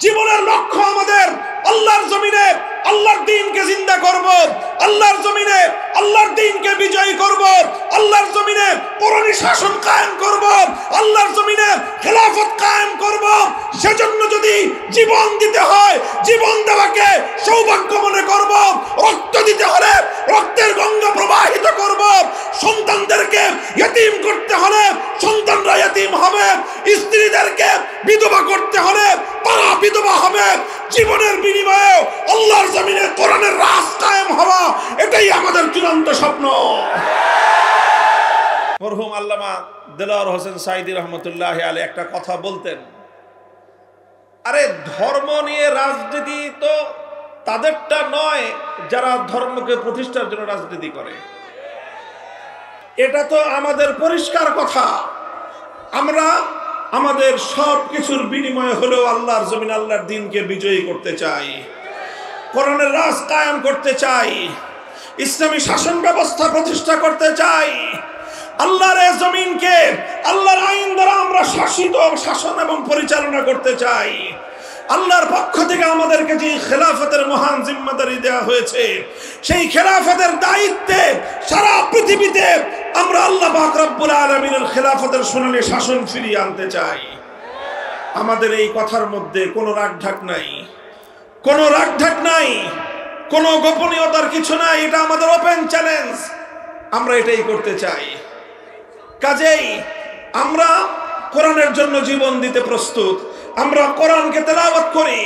জীবনের লক্ষ্য আমাদের আল্লাহর জমিনে আল্লাহর দ্বীনকে জিন্দা করব, আল্লাহর জমিনে আল্লাহর দ্বীনকে বিজয়ী করব, আল্লাহর জমিনে কোরআনী শাসন কায়েম করব, আল্লাহর জমিনে খেলাফত কায়েম করব। সেজন্য যদি জীবন দিতে হয়, জীবন দেওয়াকে সৌভাগ্য মনে করব। রক্ত দিতে হলে রক্তের গঙ্গা প্রবাহিত করব। সন্তানদেরকে ইতিম করতে হলে সন্তানরা ইতিম হবে, স্ত্রীদেরকে বিধবা করতে হলে তারা বিধবা হবে। জীবনের বিনিময়ে আল্লাহর জমিনে কোরআনের রাজ কায়েম হওয়া, এটাই আমাদের চূড়ান্ত স্বপ্ন। মরহুম আল্লামা দেলোয়ার হোসেন সাঈদী রহমতুল্লাহি আলাইহি একটা কথা বলতেন, আরে ধর্ম নিয়ে রাজনীতি তো তাদেরটা নয় যারা ধর্মকে প্রতিষ্ঠার জন্য রাজনীতি করে। এটা তো আমাদের পরিষ্কার কথা। আমরা আমাদের সব কিছুর বিনিময়ে হলেও আল্লাহর জমিন আল্লাহর দ্বীনকে বিজয়ী করতে চাই, কোরআনের রাজ কায়েম করতে চাই, ইসলামী শাসন ব্যবস্থা প্রতিষ্ঠা করতে চাই। আল্লাহর এই জমিনকে আল্লাহর আইন দ্বারা আমরা শাসিত, শাসন এবং পরিচালনা করতে চাই। আল্লাহর পক্ষ থেকে আমাদেরকে যে খেলাফতের মহান জিম্মাদারি দেওয়া হয়েছে, সেই খেলাফতের দায়িত্বে সারা পৃথিবীতে আমরা আল্লাহ পাক রব্বুল আলামিনের খেলাফতের সোনালী শাসন ফিরিয়ে আনতে চাই। আমাদের এই কথার মধ্যে কোনো রাগঢাক নাই, কোনো রাগঢাক নাই, কোনো গোপনীয়তার কিছু নাই। এটা আমাদের ওপেন চ্যালেঞ্জ, আমরা এটাই করতে চাই। কাজেই আমরা কোরআনের জন্য জীবন দিতে প্রস্তুত। আমরা কোরআনকে তেলাওয়াত করি,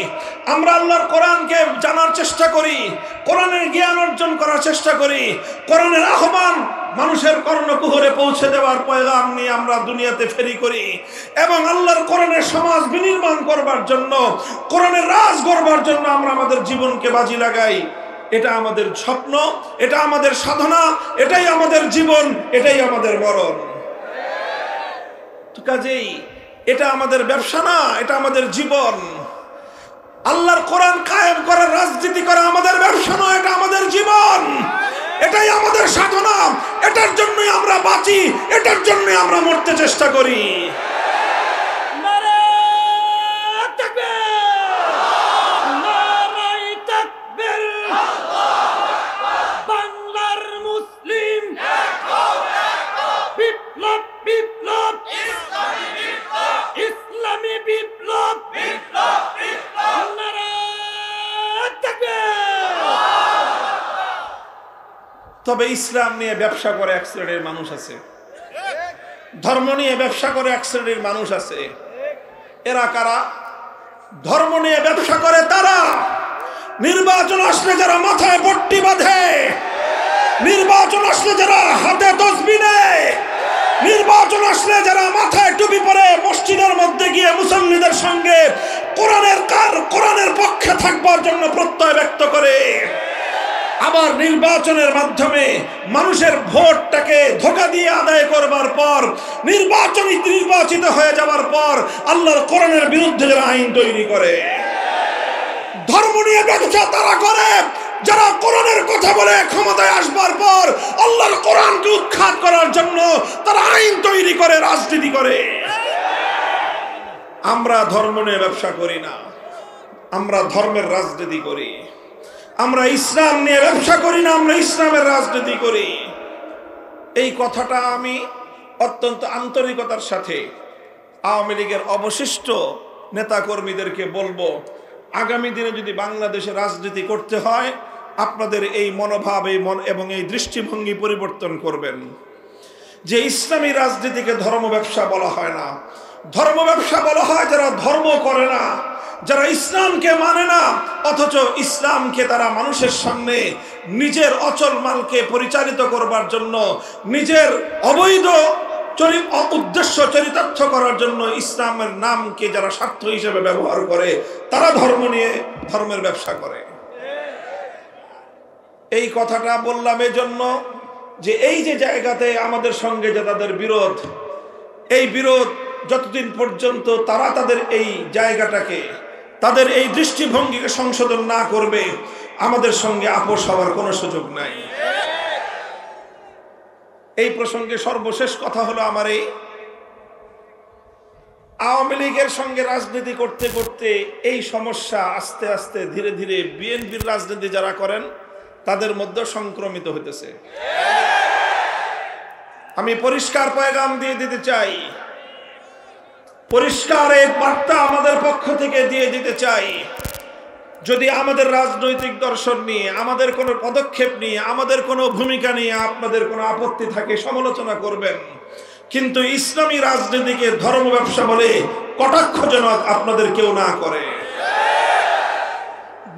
আমরা আল্লাহর কোরআনকে জানার চেষ্টা করি, কোরআনের জ্ঞান অর্জন করার চেষ্টা করি, কোরআনের আহ্বান মানুষের কর্ণকুহরে পৌঁছে দেওয়ার পয়গাম নিয়ে আমরা দুনিয়াতে ফেরি করি এবং আল্লাহর কোরআনের সমাজ বিনির্মাণ করবার জন্য, কোরআনের রাজ গড়বার জন্য আমরা আমাদের জীবনকে বাজি লাগাই। এটা আমাদের স্বপ্ন, এটা আমাদের সাধনা, এটাই আমাদের জীবন, এটাই আমাদের মরণ। কাজেই এটা আমাদের ব্যবসা না, এটা আমাদের জীবন। আল্লাহর কোরআন কায়েম করার রাজনীতি করা আমাদের ব্যবসা নয়, এটা আমাদের জীবন, এটাই আমাদের সাধনা। এটার জন্যই আমরা বাঁচি, এটার জন্যই আমরা মরতে চেষ্টা করি। তবে ইসলাম নিয়ে ব্যবসা করে এক শ্রেণীর মানুষ আছে, ধর্ম নিয়ে ব্যবসা করে এক শ্রেণীর মানুষ আছে। এরা কারা? ধর্ম নিয়ে ব্যবসা করে তারা নির্বাচন আসলে যারা মাথায় পট্টি বাঁধে, নির্বাচন আসলে যারা হাতে তসবিহ নেয়, নির্বাচন আসলে যারা মাথায় টুপি পরে মসজিদের মধ্যে গিয়ে মুসল্লিদের সঙ্গে কোরআনের পক্ষে থাকবার জন্য প্রত্যয় ব্যক্ত করে, আবার নির্বাচনের মাধ্যমে মানুষের ভোটটাকে ধোঁকা দিয়ে আদায় করবার পর নির্বাচিত হয়ে যাওয়ার পর আল্লাহর কোরআনের বিরুদ্ধে যারা আইন তৈরি করে। ধর্ম নিয়ে ব্যবসা তারা করে যারা কোরআনের কথা বলে ক্ষমতায় আসবার পর আল্লাহর কোরআনকে উৎখাত করার জন্য তারা আইন তৈরি করে, রাজনীতি করে। আমরা ধর্ম নিয়ে ব্যবসা করি না, আমরা ধর্মের রাজনীতি করি। আমরা ইসলাম নিয়ে ব্যবসা করি না, আমরা ইসলামের রাজনীতি করি। এই কথাটা আমি অত্যন্ত আন্তরিকতার সাথে আওয়ামী লীগের অবশিষ্ট নেতাকর্মীদেরকে বলবো, আগামী দিনে যদি বাংলাদেশে রাজনীতি করতে হয় আপনাদের এই মনোভাব এবং এই দৃষ্টিভঙ্গি পরিবর্তন করবেন। যে ইসলামী রাজনীতিকে ধর্ম ব্যবসা বলা হয় না, ধর্ম ব্যবসা বলা হয় যারা ধর্ম করে না, যারা ইসলামকে মানে না, অথচ ইসলামকে তারা মানুষের সামনে নিজের অচল মালকে পরিচালিত করবার জন্য, নিজের অবৈধ উদ্দেশ্য চরিতার্থ করার জন্য ইসলামের নামকে যারা স্বার্থ হিসেবে ব্যবহার করে, তারা ধর্ম নিয়ে ধর্মের ব্যবসা করে। এই কথাটা বললাম এজন্য যে এই যে জায়গাতে আমাদের সঙ্গে যে তাদের বিরোধ, এই বিরোধ যতদিন পর্যন্ত তারা তাদের এই জায়গাটাকে, তাদের এই দৃষ্টিভঙ্গিকে সংশোধন না করবে, আমাদের সঙ্গে আপোষ হওয়ার কোনো সুযোগ নাই। এই প্রসঙ্গে সর্বশেষ কথা হলো আমার এই আওয়ামী লীগের সঙ্গে রাজনীতি করতে করতে এই সমস্যা আস্তে আস্তে ধীরে ধীরে বিএনপির রাজনীতি যারা করেন তাদের মধ্যে সংক্রমিত হইতেছে। আমি পরিষ্কার পয়গাম দিয়ে দিতে চাই, পরিষ্কার এক বার্তা আমাদের পক্ষ থেকে দিয়ে দিতে চাই। যদি আমাদের রাজনৈতিক দর্শন নিয়ে, আমাদের কোনো পদক্ষেপ নিয়ে, আমাদের কোনো ভূমিকা নিয়ে আপনাদের কোনো আপত্তি থাকে সমালোচনা করবেন, কিন্তু ইসলামী রাজনীতিকে ধর্ম ব্যবসা বলে কটাক্ষ যেন আপনাদের কেউ না করে।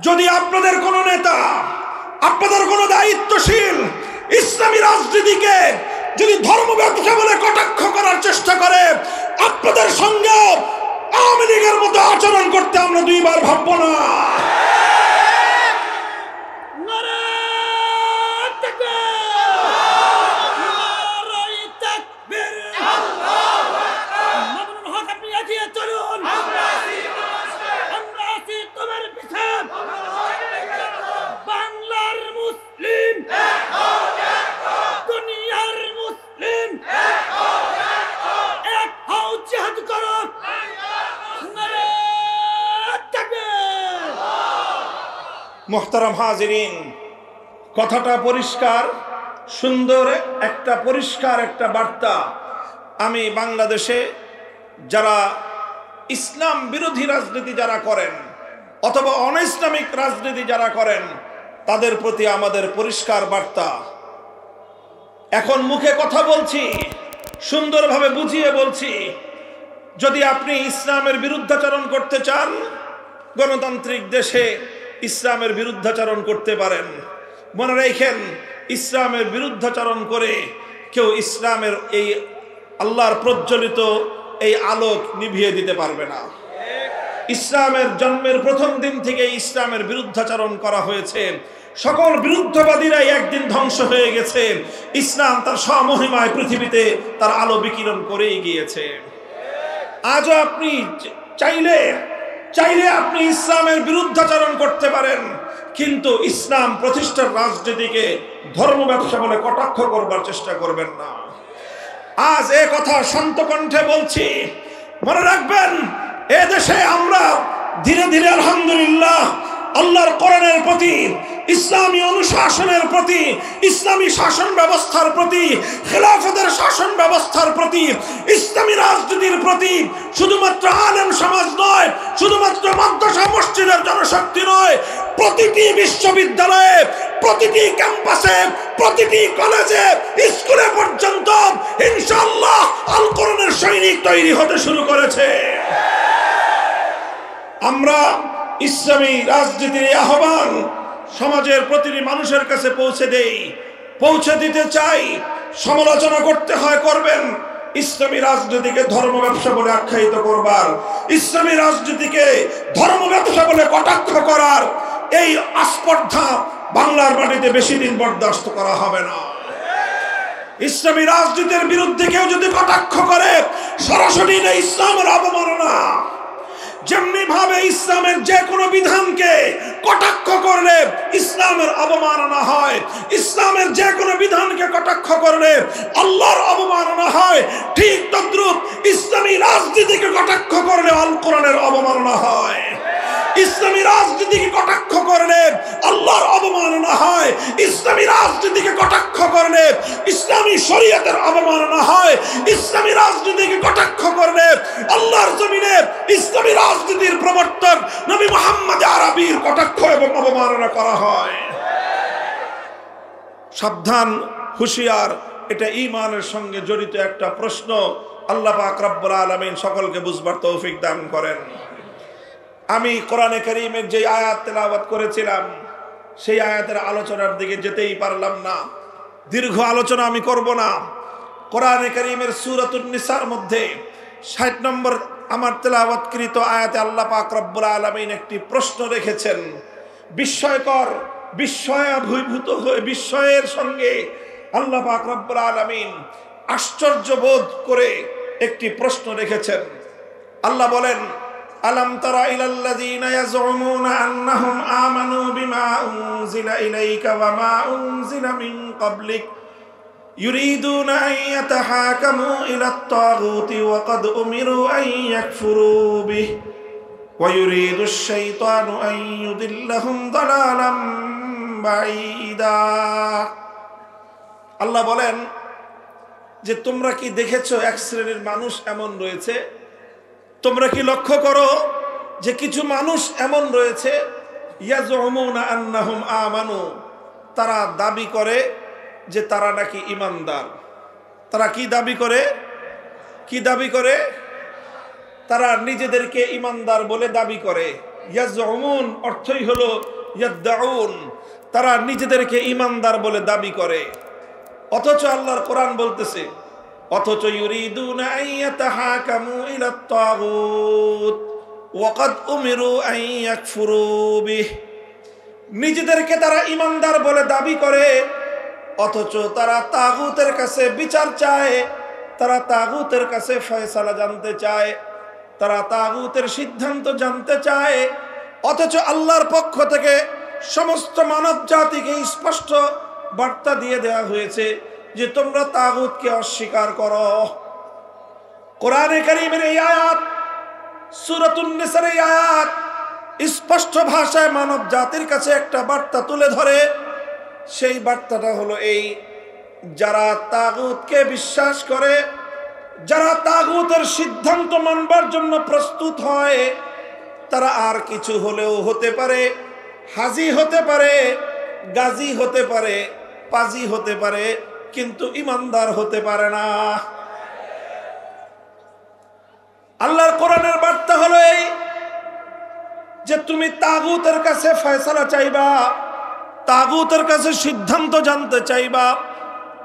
যদি আপনাদের কোনো নেতা, আপনাদের কোনো দায়িত্বশীল ইসলামী রাজনীতিকে যদি ধর্ম ব্যবসা বলে কটাক্ষ করার চেষ্টা করে, আপনাদের সঙ্গে আওয়ামী লীগের মতো আচরণ করতে আমরা দুইবার ভাববো না। মোহতারাম হাজিরিন, কথাটা পরিষ্কার, সুন্দর পরিষ্কার একটা বার্তা। আমি বাংলাদেশে যারা ইসলাম বিরোধী রাজনীতি যারা করেন অথবা অন ইসলামিক রাজনীতি যারা করেন তাদের প্রতি আমাদের পরিষ্কার বার্তা। এখন মুখে কথা বলছি, সুন্দরভাবে বুঝিয়ে বলছি। যদি আপনি ইসলামের বিরুদ্ধাচরণ করতে চান, গণতান্ত্রিক দেশে ইসলামের বিরুদ্ধাচরণ করতে পারেন। মনে রাখেন, ইসলামের বিরুদ্ধাচরণ করে কেউ ইসলামের এই আল্লাহর প্রজ্বলিত এই আলোক নিভিয়ে দিতে পারবে না। ইসলামের জন্মের প্রথম দিন থেকে ইসলামের বিরুদ্ধাচরণ করা হয়েছে। সকল বিরুদ্ধবাদীরাই একদিন ধ্বংস হয়ে গেছে। ইসলাম তার স্বমহিমায় পৃথিবীতে তার আলো বিকিরণ করেই গিয়েছে। আজও আপনি চাইলে আপনি ইসলামের বিরুদ্ধাচরণ করতে পারেন, কিন্তু ইসলাম প্রতিষ্ঠার রাজনীতিকে ধর্ম ব্যবসা বলে কটাক্ষ করবার চেষ্টা করবেন না। আজ এ কথা শান্ত কণ্ঠে বলছি। মনে রাখবেন, এ দেশে আমরা ধীরে ধীরে আলহামদুলিল্লাহ আল্লাহর কোরআনের প্রতি, ইসলামী অনুশাসনের প্রতি, ইসলামী শাসন ব্যবস্থার প্রতি, খেলাফতের শাসন ব্যবস্থার প্রতি, ইসলামী রাজনীতির প্রতি শুধুমাত্র আলেম সমাজ নয়, শুধুমাত্র মাদ্রাসা মসজিদের জনশক্তি নয়, প্রতিটি বিশ্ববিদ্যালয়ে, প্রতিটি ক্যাম্পাসে, প্রতিটি কলেজে, স্কুলে পর্যন্ত ইনশাআল্লাহ আল কোরআনের সৈনিক তৈরি হতে শুরু করেছে। আমরা ইসলামী রাজনীতির আহ্বান সমাজের প্রতিটি মানুষের কাছে পৌঁছে দিতে চাই। সমালোচনা করতে হয় করবেন, ইসলামী রাজনীতিকে ধর্ম ব্যবসা বলে আখ্যায়িত করবার, ইসলামী রাজনীতিকে ধর্ম ব্যবসা বলে কটাক্ষ করার এই আস্পর্ধা বাংলার মাটিতে বেশি দিন বরদাস্ত করা হবে না। ইসলামী রাজনীতির বিরুদ্ধে কেউ যদি কটাক্ষ করে, সরাসরি না ইসলামের অবমাননা। যেমনি ভাবে ইসলামের যে কোনো বিধানকে কটাক্ষ করলে ইসলামের অবমাননা হয়, ইসলামের যে কোনো বিধানকে কটাক্ষ করলে আল্লাহর অবমাননা হয়, ঠিক তদ্রুপ ইসলামী রাজনীতিকে কটাক্ষ করলে আল কোরআনের অবমাননা হয়। ইসলামী রাজনীতিকে কটাক্ষ করলে আল্লাহর অবমাননা হয়, ইসলামী রাজনীতিকে কটাক্ষ করলে ইসলামী শরীয়তের অবমাননা হয়, ইসলামী রাজনীতিকে কটাক্ষ করলে আল্লাহর জমিনে ইসলামী রাজনীতির প্রবর্তক নবী মুহাম্মদ আরবীর কটাক্ষ এবং অবমাননা করা হয়। সাবধান, হুঁশিয়ার, এটা ঈমানের সঙ্গে জড়িত একটা প্রশ্ন। আল্লাহ পাক রব্বুল আলামিন সকলকে বুঝবার তৌফিক দান করেন। আমি কোরআনে কারীমের যে আয়াত তেলাওয়াত করেছিলাম সেই আয়াতের আলোচনার দিকে যেতেই পারলাম না। দীর্ঘ আলোচনা আমি করব না। কোরআনে কারীমের সূরাতুন নিসার মধ্যে ৬০ নম্বর আমার তেলাওয়াতকৃত আয়াতে আল্লাহ পাক রব্বুল আলামিন একটি প্রশ্ন রেখেছেন। বিস্ময়কর, বিস্ময়াভিভূত হয়ে বিস্ময়ের সঙ্গে আল্লাহ পাক রব্বুল আলামিন আশ্চর্য বোধ করে একটি প্রশ্ন রেখেছেন। আল্লাহ বলেন, আলাম তারা ইলাল্লাযীনা ইয়াজউমুনা আন্নাহুম আমানু বিমা উনজিলা ইলাইকা ওয়া মা উনজিলা মিন ক্বাবলিক يريدون أن يتحاكموا إلى الطاغوت وقد أمروا أن يكفروا به ويريد الشيطان أن يضلهم ضلالا بعيدا আল্লাহ বলেন যে তোমরা কি দেখেছো এক শ্রেণীর মানুষ এমন রয়েছে, তোমরা কি লক্ষ্য করো যে কিছু মানুষ এমন রয়েছে ইয়াজউমুনা আন্নাহুম আমানু, তারা দাবি করে যে তারা নাকি ঈমানদার। তারা কি দাবি করে? কি দাবি করে? তারা নিজেদেরকে ঈমানদার বলে দাবি করে। ইয়াজউমুন অর্থই হলো ইয়াদউন, তারা নিজেদেরকে ঈমানদার বলে দাবি করে। অথচ আল্লাহর কোরআন বলতেছে অথচ ইউরিদুনা আন ইয়াতাহাকামু ইলা আত-তাগুত ওয়া ক্বাদ উমিরু আন ইয়াকফুরু বিহ, নিজেদেরকে তারা ঈমানদার বলে দাবি করে অথচ তারা তাগুতের কাছে বিচার চায়, তারা তাগুতের কাছে ফয়সালা জানতে চায়, তারা তাগুতের সিদ্ধান্ত জানতে চায়। অথচ আল্লাহর পক্ষ থেকে সমস্ত মানব জাতিকে স্পষ্ট বার্তা দিয়ে দেওয়া হয়েছে যে তোমরা তাগুতকে অস্বীকার করো। কোরআনে কারীমের এই আয়াত, সূরাতুন নিসার এই আয়াত স্পষ্ট ভাষায় মানব জাতির কাছে একটা বার্তা তুলে ধরে। সেই বার্তাটা হলো এই, যারা তাগুতকে বিশ্বাস করে, যারা তাগুতের সিদ্ধান্ত মানবার জন্য প্রস্তুত হয়, তারা আর কিছু হলেও হতে পারে, হাজি হতে পারে, গাজী হতে পারে, পাজি হতে পারে, কিন্তু ঈমানদার হতে পারে না। আল্লাহর কোরআনের বার্তা হলো এই যে তুমি তাগুতের কাছে ফয়সালা চাইবা, তাগুতের কাছে সিদ্ধান্ত জানতে চাইবা,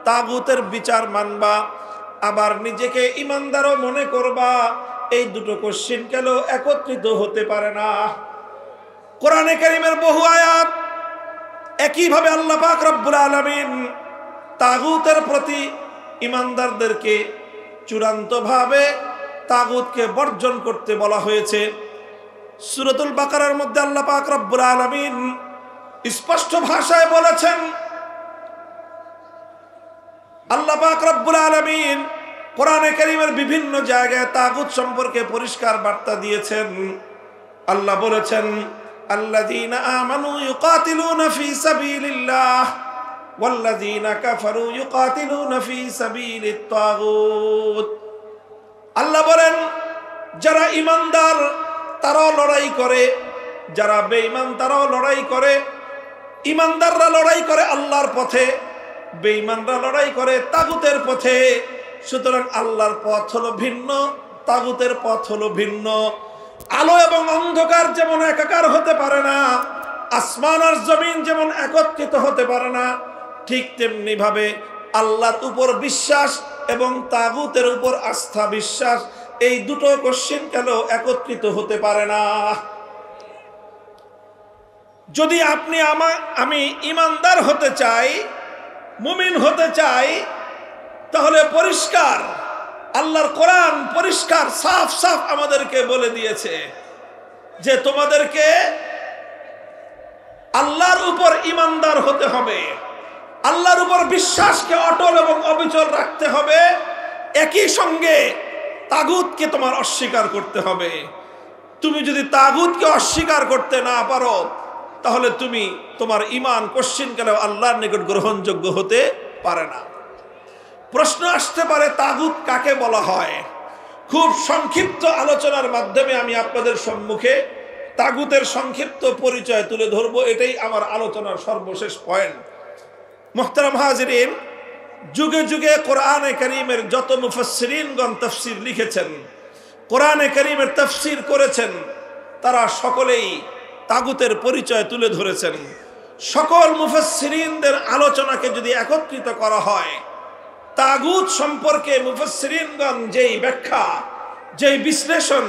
তাগুতের বিচার মানবা, আবার নিজেকে ঈমানদারও মনে করবা। এই দুটো কোশ্চিন কেন একত্রিত হতে পারে না। কোরআনে কারীমের বহু আয়াত একইভাবে আল্লাহ পাক রব্বুল আলামিন তাগুতের প্রতি ঈমানদারদেরকে চূড়ান্তভাবে তাগুতকে বর্জন করতে বলা হয়েছে। সূরাতুল বাকারার মধ্যে আল্লাহ পাক রব্বুল আলামিন স্পষ্ট ভাষায় বলেছেন, আল্লাহ পাক রব্বুল আলামিন কোরআনে কারীমের বিভিন্ন জায়গায় তাগুত সম্পর্কে পরিষ্কার বার্তা দিয়েছেন। আল্লাহ বলেছেন, আল্লাযীনা আমানু ইউকাতিলুনা ফী সাবিলিল্লাহ ওয়াল্লাযীনা কাফারু ইউকাতিলুনা ফী সাবিলিত তাগুত। আল্লাহ বলেন যারা ঈমানদার তারাও লড়াই করে, যারা বেঈমান তারাও লড়াই করে। ঈমানদাররা লড়াই করে আল্লাহর পথে, বেঈমানরা লড়াই করে তাগুতের পথে। সুতরাং আল্লাহর পথ হলো ভিন্ন, তাগুতের পথ হলো ভিন্ন। আলো এবং অন্ধকার যেমন একাকার হতে পারে না, আসমান আর জমিন যেমন একত্রিত হতে পারে না, ঠিক তেমনি ভাবে আল্লাহর উপর বিশ্বাস এবং তাগুতের উপর আস্থা বিশ্বাস, এই দুটো কোশ্চিন কেন একত্রিত হতে পারে না। যদি আপনি আমি ঈমানদার হতে চাই, মুমিন হতে চাই, তাহলে পরিষ্কার আল্লাহর কোরআন পরিষ্কার সাফ সাফ আমাদেরকে বলে দিয়েছে যে তোমাদেরকে আল্লাহর উপর ঈমানদার হতে হবে, আল্লাহর উপর বিশ্বাসকে অটল এবং অবিচল রাখতে হবে। একই সঙ্গে তাগুতকে তোমার অস্বীকার করতে হবে। তুমি যদি তাগুতকে অস্বীকার করতে না পারো, তাহলে তুমি তোমার ঈমান কোশ্চিনকালেও আল্লাহর নিকট গ্রহণযোগ্য হতে পারে না। প্রশ্ন আসতে পারে তাগুত কাকে বলা হয়। খুব সংক্ষিপ্ত আলোচনার মাধ্যমে আমি আপনাদের সম্মুখে তাগুতের সংক্ষিপ্ত পরিচয় তুলে ধরবো। এটাই আমার আলোচনার সর্বশেষ পয়েন্ট। মুহতারাম হাজিরিন, যুগে যুগে কোরআনে কারীমের যত মুফাসসিরিনগণ তাফসীর লিখেছেন, কোরআনে কারীমের তাফসীর করেছেন, তারা সকলেই তাগুতের পরিচয় তুলে ধরেছেন। সকল মুফাসসিরিনদের আলোচনাকে যদি একত্রিত করা হয়, তাগুত সম্পর্কে মুফাসসিরিনগণ যেই ব্যাখ্যা, যেই বিশ্লেষণ,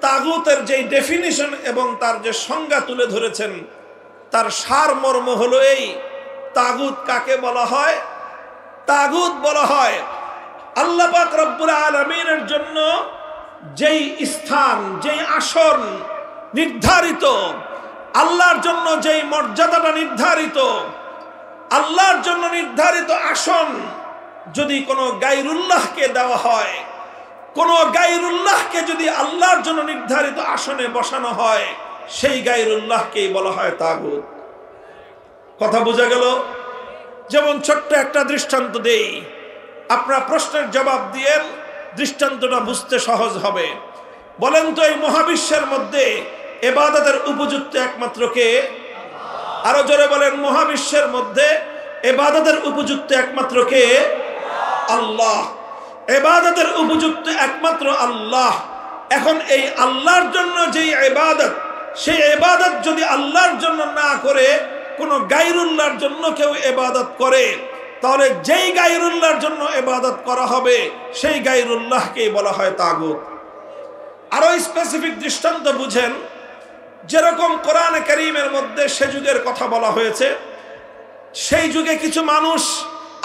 তাগুতের যেই ডেফিনিশন এবং তার যে সংজ্ঞা তুলে ধরেছেন, তার সারমর্ম হলো এই, তাগুত কাকে বলা হয়? তাগুত বলা হয় আল্লাহ পাক রব্বুল আলামিনের জন্য যেই স্থান, যেই আসন নির্ধারিত, আল্লাহর জন্য যেই মর্যাদাটা নির্ধারিত, আল্লাহর জন্য নির্ধারিত আসন, যদি কোনো গায়রুল্লাহকে দেওয়া হয়, কোনো গায়রুল্লাহকে যদি আল্লাহর জন্য নির্ধারিত আসনে বসানো হয়, সেই গায়রুল্লাহকেই বলা হয় তাগুত। কথা বোঝা গেল? যেমন ছোট্ট একটা দৃষ্টান্ত দেই, আপনারা প্রশ্নের জবাব দিয়ে দৃষ্টান্তটা বুঝতে সহজ হবে। বলেন তো, এই মহাবিশ্বের মধ্যে ইবাদতের উপযুক্ত একমাত্র কে? আরো জোরে বলেন, মহাবিশ্বের মধ্যে ইবাদতের উপযুক্ত একমাত্র কে? আল্লাহ। ইবাদতের উপযুক্ত একমাত্র আল্লাহ। এখন এই আল্লাহর জন্য যেই ইবাদত, সেই ইবাদত যদি আল্লাহর জন্য না করে কোনো গায়রুল্লাহর জন্য কেউ ইবাদত করে, তাহলে যেই গায়রুল্লাহর জন্য ইবাদত করা হবে সেই গায়রুল্লাহকেই বলা হয় তাগুত। আরো স্পেসিফিক দৃষ্টান্ত বুঝেন, যেরকম কোরআনে কারীমের মধ্যে সে যুগের কথা বলা হয়েছে, সেই যুগে কিছু মানুষ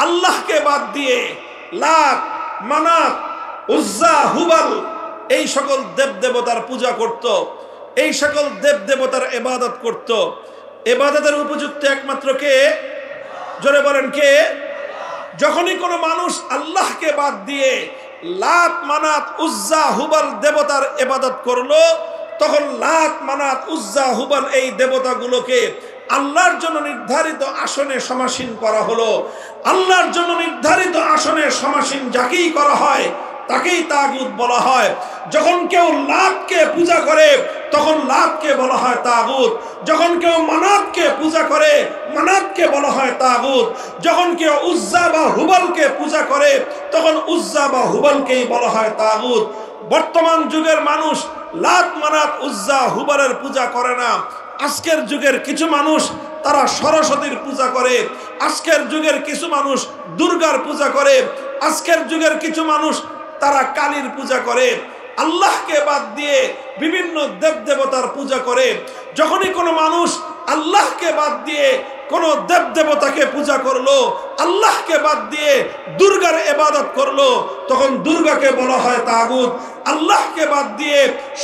আল্লাহকে বাদ দিয়ে লাত, মানাত, উজ্জা, হুবাল এই সকল দেবদেবতার পূজা করত, এই সকল দেবদেবতার ইবাদত করত। ইবাদতের উপযুক্ত একমাত্র কে? জোরে বলেন কে? যখনই কোনো মানুষ আল্লাহকে বাদ দিয়ে লাত, মানাত, উজ্জা, হুবাল দেবতার ইবাদত করলো, তখন লাত, মানাত, উজ্জা, হুবাল এই দেবতাগুলোকে আল্লাহর জন্য নির্ধারিত আসনে সমাসীন করা হলো। আল্লাহর জন্য নির্ধারিত আসনে সমাসীন যাকেই করা হয় তাকেই তাগুত বলা হয়। যখন কেউ লাতকে পূজা করে তখন লাতকে বলা হয় তাগুত। যখন কেউ মানাতকে পূজা করে মানাতকে বলা হয় তাগুত। যখন কেউ উজ্জা বা হুবালকে পূজা করে তখন উজ্জা বা হুবালকেই বলা হয় তাগুত। বর্তমান যুগের মানুষ লাত, মানাত, উজ্জা, হুবালের পূজা করে না। আজকের যুগের কিছু মানুষ তারা সরস্বতীর পূজা করে, আজকের যুগের কিছু মানুষ দুর্গার পূজা করে, আজকের যুগের কিছু মানুষ তারা কালীর পূজা করে। আল্লাহকে বাদ দিয়ে বিভিন্ন দেবদেবতার পূজা করে। যখনই কোনো মানুষ আল্লাহকে বাদ দিয়ে কোনো দেবদেবতাকে পূজা করলো, আল্লাহকে বাদ দিয়ে দুর্গার ইবাদত করলো, তখন দুর্গাকে বলা হয় তাগুত। আল্লাহকে বাদ দিয়ে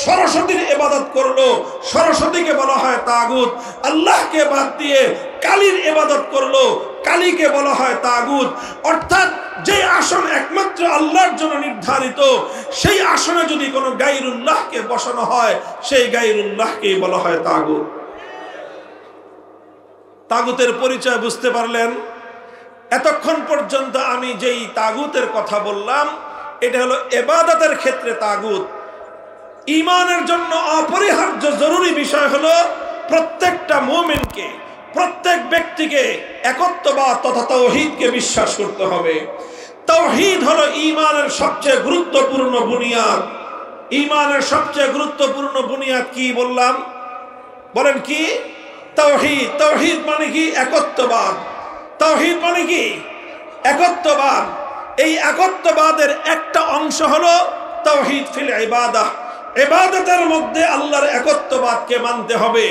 সরস্বতীর ইবাদত করলো, সরস্বতীকে বলা হয় তাগুত। আল্লাহকে বাদ দিয়ে কালীর ইবাদত করলো, কালীকে বলা হয় তাগুত। অর্থাৎ যে আসন একমাত্র আল্লাহর জন্য নির্ধারিত, সেই আসনে যদি কোনো গায়রুল্লাহকে বসানো হয় সেই গায়রুল্লাহকেই বলা হয় তাগুত। তাগুতের পরিচয় বুঝতে পারলেন? এতক্ষণ পর্যন্ত আমি যেই তাগুতের কথা বললাম এটা হলো ইবাদতের ক্ষেত্রে তাগুত। ঈমানের জন্য অপরিহার্য জরুরি বিষয় হলো প্রত্যেকটা মুমিনকে, প্রত্যেক ব্যক্তিকে একত্ববাদ তথা তাওহীদকে বিশ্বাস করতে হবে। তাওহীদ হলো ঈমানের সবচেয়ে গুরুত্বপূর্ণ বুনিয়াদ। ঈমানের সবচেয়ে গুরুত্বপূর্ণ বুনিয়াদ কি বললাম? বলেন কি? তাওহীদ। তাওহীদ মানে কি? একত্ববাদ। তাওহীদ মানে কি? একত্ববাদ। এই একত্ববাদের একটা অংশ হলো তাওহীদ ফিল ইবাদাহ। ইবাদতের মধ্যে আল্লাহর একত্ববাদকে মানতে হবে।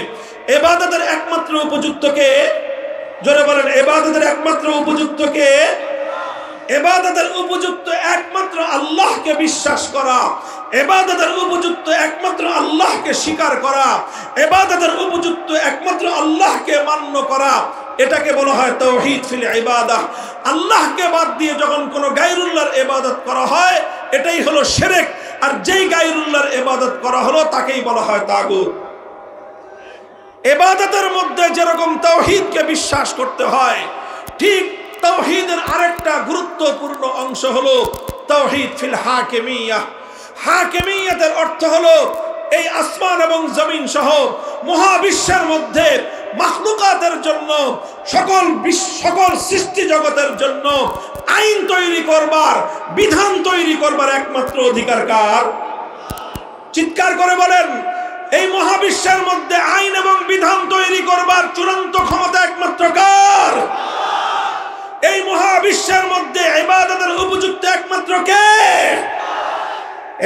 ইবাদতের একমাত্র উপযুক্ত কে? জোরে বলেন, ইবাদতের একমাত্র উপযুক্ত কে? ইবাদতের উপযুক্ত একমাত্র আল্লাহকে বিশ্বাস করা, ইবাদতের উপযুক্ত একমাত্র আল্লাহকে স্বীকার করা, ইবাদতের উপযুক্ত একমাত্র আল্লাহকে মান্য করা, এটাকে বলা হয় তাওহীদ ফিল ইবাদাহ। আল্লাহকে বাদ দিয়ে যখন কোনো গায়রুল্লাহর ইবাদত করা হয় এটাই হলো শিরক, আর যেই গায়রুল্লাহর ইবাদত করা হলো তাকেই বলা হয় তাগুত। ইবাদতের মধ্যে যেরকম তাওহীদকে বিশ্বাস করতে হয়, ঠিক তাওহীদের আরেকটা গুরুত্বপূর্ণ অংশ হলো তাওহীদ ফিল হাকিমিয়াহ। হাকিমিয়াতের অর্থ হলো এই আসমান এবং জমিন সহ মহাবিশ্বের মধ্যে মাখলুকাতের জন্য, সকল সৃষ্টি জগতের জন্য আইন তৈরি করবার, বিধান তৈরি করবার একমাত্র অধিকার কার? চিৎকার করে বলেন, এই মহাবিশ্বের মধ্যে আইন এবং বিধান তৈরি করবার চূড়ান্ত ক্ষমতা একমাত্র কার? এই মহাবিশ্বের মধ্যে ইবাদতের উপযুক্ত একমাত্র কে?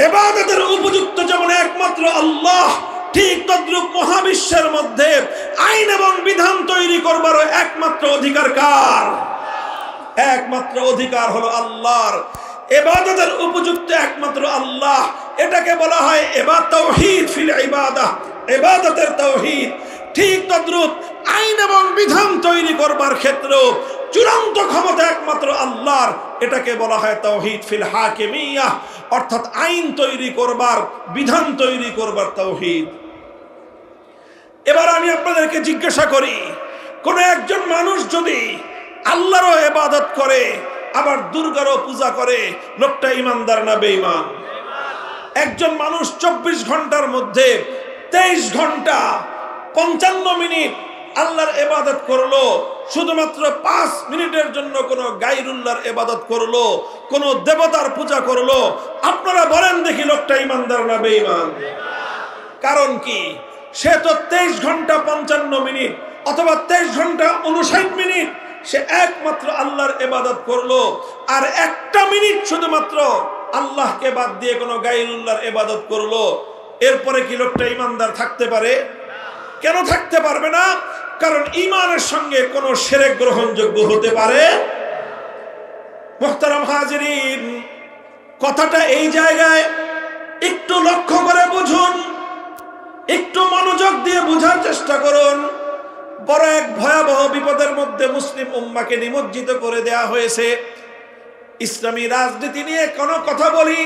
ইবাদতের উপযুক্ত যেমন একমাত্র আল্লাহ, ঠিক তদ্রূপ মহাবিশ্বের মধ্যে আইন এবং বিধান তৈরি করবারও একমাত্র অধিকার কার? একমাত্র অধিকার হলো আল্লাহর। ইবাদতের উপযুক্ত একমাত্র আল্লাহ, এটাকে বলা হয় তাওহীদ ফিল ইবাদাহ, ইবাদতের তাওহীদ। ঠিক তদ্রূপ আইন এবং বিধান তৈরি করবার ক্ষেত্রেও চূড়ান্ত ক্ষমতা একমাত্র আল্লাহর, এটাকে বলা হয় তাওহীদ ফিল হাকিমিয়াহ, অর্থাৎ আইন তৈরি করবার, বিধান তৈরি করবার তাওহীদ। এবার আমি আপনাদেরকে জিজ্ঞাসা করি, কোন একজন মানুষ যদি আল্লাহরও ইবাদত করে আবার দুর্গারও পূজা করে, লোকটা ইমানদার না বেঈমান? একজন মানুষ 24 ঘন্টার মধ্যে 23 ঘন্টা 55 মিনিট আল্লাহর ইবাদত করলো, শুধুমাত্র 5 মিনিটের জন্য কোন গায়রুল্লাহর ইবাদত করলো, কোন দেবতার পূজা করলো, আপনারা বলেন দেখি লোকটা ইমানদার না বেঈমান? কারণ কি? সে তো 23 ঘন্টা 55 মিনিট অথবা 23 ঘন্টা 59 মিনিট সে একমাত্র আল্লাহর ইবাদত করলো, আর 1টা মিনিট শুধুমাত্র আল্লাহকে বাদ দিয়ে কোনো গায়রুল্লাহর ইবাদত করলো। এরপরে কি লোকটা ইমানদার থাকতে পারে? কেন থাকতে পারবে না? কারণ ঈমানের সঙ্গে কোনো শিরক গ্রহণযোগ্য হতে পারে। মুহতারাম হাজিরিন, কথাটা এই জায়গায় একটু লক্ষ্য করে বুঝুন, একটু মনোযোগ দিয়ে বুঝার চেষ্টা করুন। বড় এক ভয়াবহ বিপদের মধ্যে মুসলিম উম্মাকে নিমজ্জিত করে দেয়া হয়েছে। ইসলামী রাজনীতি নিয়ে কোনো কথা বলি,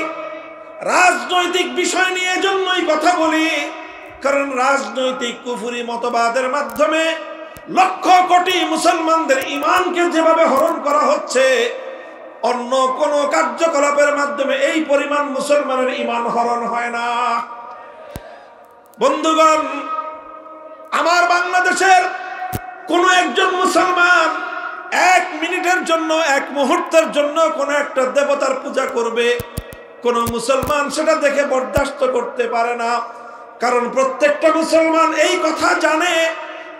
রাজনৈতিক বিষয় নিয়ে জন্যই কথা বলি, কারণ রাজনৈতিক কুফরি মতবাদের মাধ্যমে লক্ষ কোটি মুসলমানদের ঈমানকে যেভাবে হরণ করা হচ্ছে, অন্য কোন কার্যকলাপের মাধ্যমে এই পরিমাণ মুসলমানের ঈমান হরণ হয় না। বন্ধুগণ, আমার বাংলাদেশের কোন একজন মুসলমান 1 মিনিটের জন্য, 1 মুহূর্তের জন্য কোন একটা দেবতার পূজা করবে, কোন মুসলমান সেটা দেখে বরদাস্ত করতে পারে না। কারণ প্রত্যেকটা মুসলমান এই কথা জানে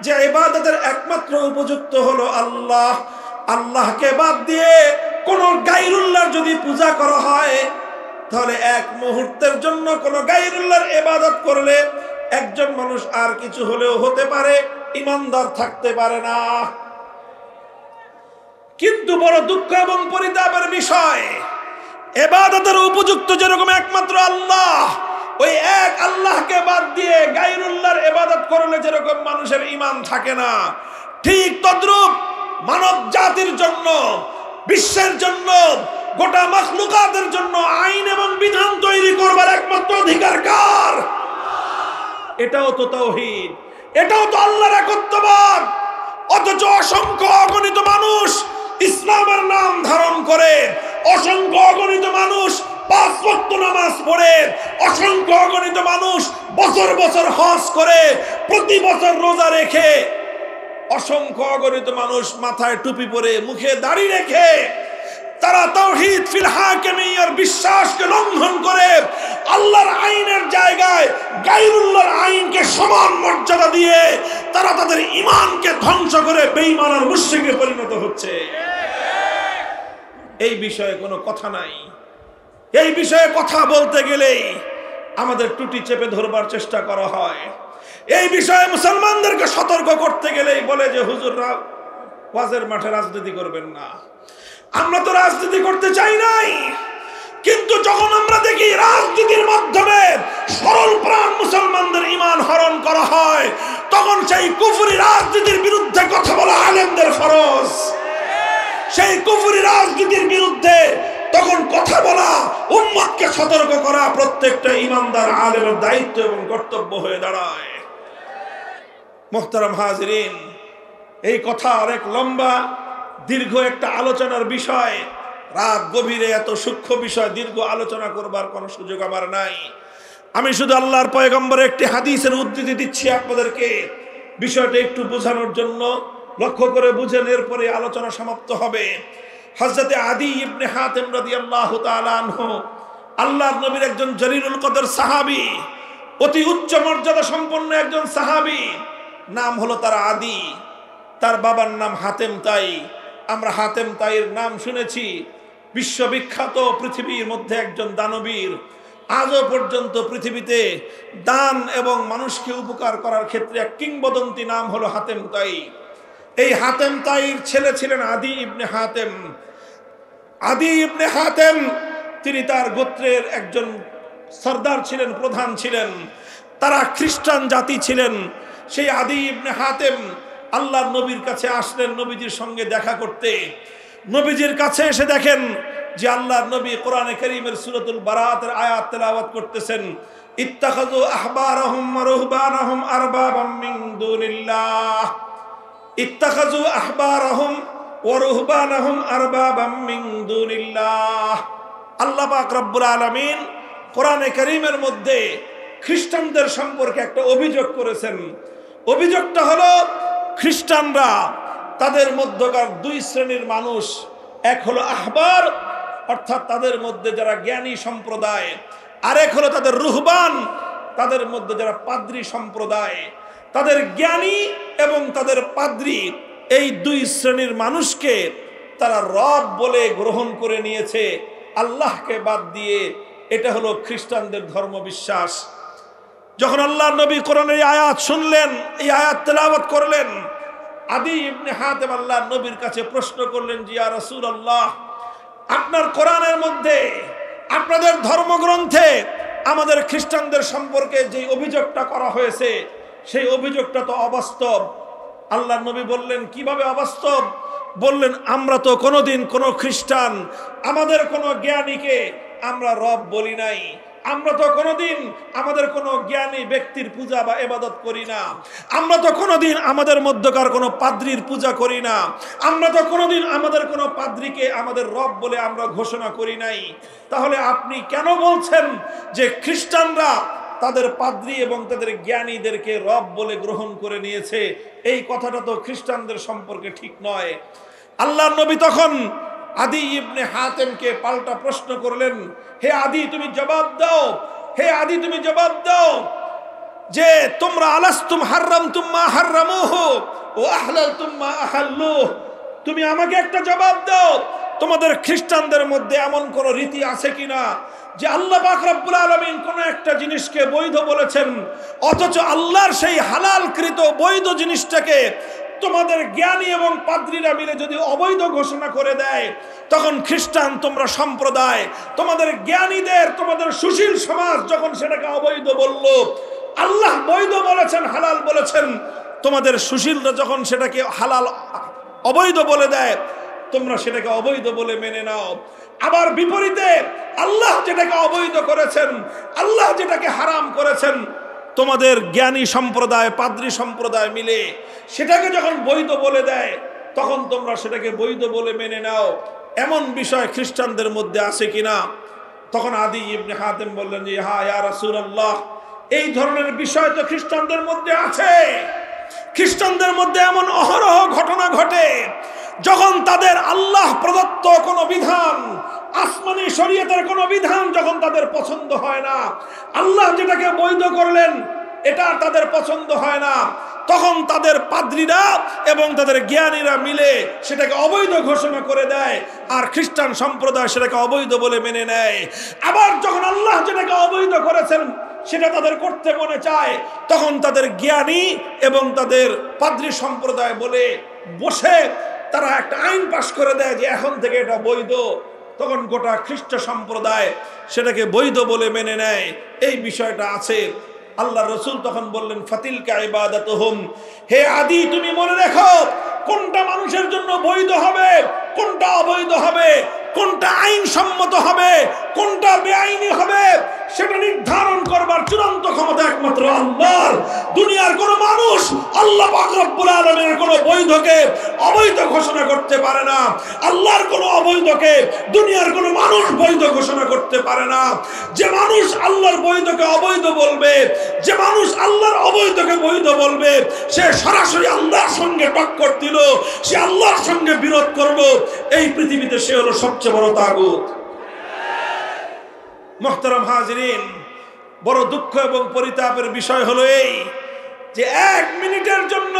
যে ইবাদতের একমাত্র উপযুক্ত হলো আল্লাহ। আল্লাহকে বাদ দিয়ে কোন গায়রুল্লাহর যদি পূজা করা হয়, তাহলে 1 মুহূর্তের জন্য কোন গায়রুল্লাহর ইবাদত করলে একজন মানুষ আর কিছু হলেও হতে পারে, ঈমানদার থাকতে পারে না। কিন্তু বড় দুঃখ এবং পরিতাপের বিষয়, ইবাদতের উপযুক্ত যেরকম একমাত্র আল্লাহ, ওই এক আল্লাহকে বাদ দিয়ে গায়রুল্লাহর ইবাদত করলে যেরকম মানুষের ঈমান থাকে না, ঠিক তদ্রূপ মানব জাতির জন্য, বিশ্বের জন্য, গোটা মাখলুকাতের জন্য আইন এবং বিধান তৈরি করবার একমাত্র অধিকার কার? এটাও তো তাওহীদ, এটাও তো আল্লাহর একত্ববাদ। অথচ অসংখ্য অগণিত মানুষ ইসলামের নাম ধারণ করে, অসংখ্য অগণিত মানুষ 5 ওয়াক্ত নামাজ পড়ে, অসংখ্য অগণিত মানুষ বছর বছর হজ করে, প্রতি বছর রোজা রেখে, অসংখ্য অগণিত মানুষ মাথায় টুপি পরে, মুখে দাড়ি রেখে, তারা তাওহীদ ফিল হাকিমিয়ার বিশ্বাসকে লঙ্ঘন করে আল্লাহর আইনের জায়গায় গায়রুল্লাহর আইনকে সমান মর্যাদা দিয়ে তারা তাদের ঈমানকে ধ্বংস করে বেঈমান আর মুশরিকে পরিণত হচ্ছে। এই বিষয়ে কোনো কথা নাই। এই বিষয়ে কথা বলতে গেলেই আমাদের টুটি চেপে ধরবার চেষ্টা করা হয়। এই বিষয়ে মুসলমানদেরকে সতর্ক করতে গেলেই বলে যে হুজুররা ওয়াজের মাঠে রাজনীতি করবেন না। আমরা তো রাজনীতি করতে চাই নাই, কিন্তু যখন আমরা দেখি রাজনীতির মাধ্যমে সরল প্রাণ মুসলমানদের ঈমান হরণ করা হয়, তখন সেই কুফরি রাজনীতির বিরুদ্ধে কথা বলা আলেমদের ফরজ। সেই কুফরি রাজনীতির বিরুদ্ধে তখন কথা বলা, উম্মতকে সতর্ক করা প্রত্যেকটা ঈমানদার আলেমের দায়িত্ব এবং কর্তব্য হয়ে দাঁড়ায়। মুহতারাম হাজিরিন, এই কথা অনেক লম্বা দীর্ঘ একটা আলোচনার বিষয়। রাত গভীরে এত সূক্ষ্ম বিষয় দীর্ঘ আলোচনা করবার কোনো সুযোগ আমার নাই। আমি শুধু আল্লাহর পয়গম্বরের একটি হাদিসের উদ্ধৃতি দিচ্ছি আপনাদেরকে, বিষয়টা একটু বোঝানোর জন্য। লক্ষ্য করে বুঝেন, এরপরে আলোচনা সমাপ্ত হবে। হযরতে আদী ইবনে হাতেম রাদিয়াল্লাহু তাআলা আনহু, আল্লাহর নবীর একজন জলিলুল কদর সাহাবী, অতি উচ্চ মর্যাদা সম্পন্ন একজন সাহাবী। নাম হলো তার আদী, তার বাবার নাম হাতেম তাই। আমরা হাতেম তাইয়ের নাম শুনেছি, বিশ্ববিখ্যাত, পৃথিবীর মধ্যে একজন দানবীর। আজও পর্যন্ত পৃথিবীতে দান এবং মানুষকে উপকার করার ক্ষেত্রে এক কিংবদন্তি নাম হলো হাতেম তাই। এই হাতেম তাইর ছেলে ছিলেন আদী ইবনে হাতেম। আদী ইবনে হাতেম তিনি তার গোত্রের একজন সর্দার ছিলেন, প্রধান ছিলেন। তারা খ্রিস্টান জাতি ছিলেন। সেই আদী ইবনে হাতেম আল্লাহর নবীর কাছে আসলেন নবীজির সঙ্গে দেখা করতে। নবীজির কাছে এসে দেখেন যে আল্লাহর নবী কোরআনে কারীমের সূরাতুল বারাতের আয়াত তেলাওয়াত করতেছেন, ইত্তাখাযু আহবারাহুম ওয়া রুহবানাহুম আরবাবাম মিন দুনিল্লাহ, ইত্তাখাযু আহবারাহুম ওয়া রুহবানাহুম আরবাবাম মিন দুনিল্লাহ। আল্লাহ পাক রব্বুল আলামিন কোরআনে কারীমের মধ্যে খ্রিস্টানদের সম্পর্কে একটা অভিযোগ করেছেন। অভিযোগটা হলো খ্রিস্টানরা তাদের মধ্যকার দুই শ্রেণীর মানুষ, এক হলো আহবার অর্থাৎ তাদের মধ্যে যারা জ্ঞানী সম্প্রদায়, আরেক হলো তাদের রুহবান, তাদের মধ্যে যারা পাদ্রী সম্প্রদায়। তাদের জ্ঞানী এবং তাদের পাদ্রী এই দুই শ্রেণীর মানুষকে তারা রব বলে গ্রহণ করে নিয়েছে আল্লাহকে বাদ দিয়ে। এটা হলো খ্রিস্টানদের ধর্মবিশ্বাস। যখন আল্লাহর নবী কোরআনের এই আয়াত শুনলেন, এই আয়াত তেলাওয়াত করলেন, আদি ইবনে হাতেম আল্লাহর নবীর কাছে প্রশ্ন করলেন, যে ইয়া রাসূলুল্লাহ, আপনার কোরআনের মধ্যে, আপনাদের ধর্মগ্রন্থে আমাদের খ্রিস্টানদের সম্পর্কে যে অভিযোগটা করা হয়েছে সেই অভিযোগটা তো অবাস্তব। আল্লাহর নবী বললেন, কিভাবে অবাস্তব? বললেন, আমরা তো কোনোদিন কোনো খ্রিস্টান, আমাদের কোনো জ্ঞানীকে আমরা রব বলি নাই। আমরা তো কোনোদিন আমাদের কোনো জ্ঞানী ব্যক্তির পূজা বা ইবাদত করি না। আমরা তো কোনোদিন আমাদের মধ্যকার কোনো পাদ্রীর পূজা করি না। আমরা তো কোনোদিন আমাদের কোনো পাদ্রীকে আমাদের রব বলে আমরা ঘোষণা করি নাই। তাহলে আপনি কেন বলছেন যে খ্রিস্টানরা তাদের পাদ্রী এবং তাদের জ্ঞানীদেরকে রব বলে গ্রহণ করে নিয়েছে? এই কথাটা তো খ্রিস্টানদের সম্পর্কে ঠিক নয়। আল্লাহর নবী তখন আদি ইবনে হাতেমকে পাল্টা প্রশ্ন করলেন, হে আদি তুমি জবাব দাও, হে আদি তুমি জবাব দাও যে তোমরা আলাস্তুম হাররামতুম মা হাররামুহু ওয়া আহলালতুম মা আহাল্লুহু। তুমি আমাকে একটা জবাব দাও, তোমাদের খ্রিস্টানদের মধ্যে এমন কোন রীতি আছে কিনা যে আল্লাহ পাক রব্বুল আলামিন কোন একটা জিনিসকে বৈধ বলেছেন, অথচ আল্লাহর সেই হালালকৃত বৈধ জিনিসটাকে তোমাদের জ্ঞানী এবং পাদ্রীরা মিলে যদি অবৈধ ঘোষণা করে দেয়, তখন খ্রিস্টান তোমরা সম্প্রদায়, তোমাদের জ্ঞানীদের, তোমাদের সুশীল সমাজ যখন সেটাকে অবৈধ বলল, আল্লাহ বৈধ বলেছেন, হালাল বলেছেন, তোমাদের সুশীলরা যখন সেটাকে হালাল অবৈধ বলে দেয়, তোমরা সেটাকে অবৈধ বলে মেনে নাও। আবার বিপরীতে আল্লাহ যেটাকে অবৈধ করেছেন, আল্লাহ যেটাকে হারাম করেছেন, তোমাদের জ্ঞানী সম্প্রদায়, পাদ্রী সম্প্রদায় মিলে সেটাকে যখন বৈধ বলে দেয়, তখন তোমরা সেটাকে বৈধ বলে মেনে নাও। এমন বিষয় খ্রিস্টানদের মধ্যে আছে কিনা? তখন আদি ইবনে হাতেম বললেন যে হ্যাঁ ইয়া রাসূলুল্লাহ, এই ধরনের বিষয় তো খ্রিস্টানদের মধ্যে আছে। খ্রিস্টানদের মধ্যে এমন অহরহ ঘটনা ঘটে যখন তাদের আল্লাহ প্রদত্ত কোনো বিধান, আসমানি শরীয়তের কোনো বিধান যখন তাদের পছন্দ হয় না, আল্লাহ যেটাকে বৈধ করলেন এটা তাদের পছন্দ হয় না, তখন তাদের পাদ্রীরা এবং তাদের জ্ঞানীরা মিলে সেটাকে অবৈধ ঘোষণা করে দেয়, আর খ্রিস্টান সম্প্রদায় সেটাকে অবৈধ বলে মেনে নেয়। আবার যখন আল্লাহ যেটাকে অবৈধ করেছেন সেটা তাদের করতে মনে চায়, তখন তাদের জ্ঞানী এবং তাদের পাদ্রী সম্প্রদায় বলে বসে তারা একটা আইন পাশ করে দেয় যে এখন থেকে এটা বৈধ। তখন গোটা খ্রিস্ট সম্প্রদায় সেটাকে বৈধ বলে মেনে নেয়। এই বিষয়টা আছে। আল্লাহ রসুল তখন বললেন, ফাতিলকা ইবাদাতুহুম, হে আদি তুমি মনে রেখো কোনটা মানুষের জন্য বৈধ হবে, কোনটা অবৈধ হবে, কোনটা আইন সম্মত হবে, কোনটা বেআইনি হবে, সেটা নির্ধারণ করবার চূড়ান্ত ক্ষমতা একমাত্র আল্লাহর। দুনিয়ার কোন মানুষ আল্লাহ পাক রব্বুল আলামিনের কোন বৈধকে অবৈধ ঘোষণা করতে পারে না। আল্লাহর কোন অবৈধকে দুনিয়ার কোন মানুষ বৈধ ঘোষণা করতে পারে না। যে মানুষ আল্লাহর বৈধকে অবৈধ বলবে, যে মানুষ আল্লাহর অবৈধকে বৈধ বলবে, সে সরাসরি আল্লাহর সঙ্গে টক্কর দিল, সে আল্লাহর সঙ্গে বিরোধ করলো। এই পৃথিবীতে সে হলো সবচেয়ে বড় তাগুত। মুহতারাম হাজিরিন, বড় দুঃখ এবং পরিতাপের বিষয় হলো এই যে এক মিনিটের জন্য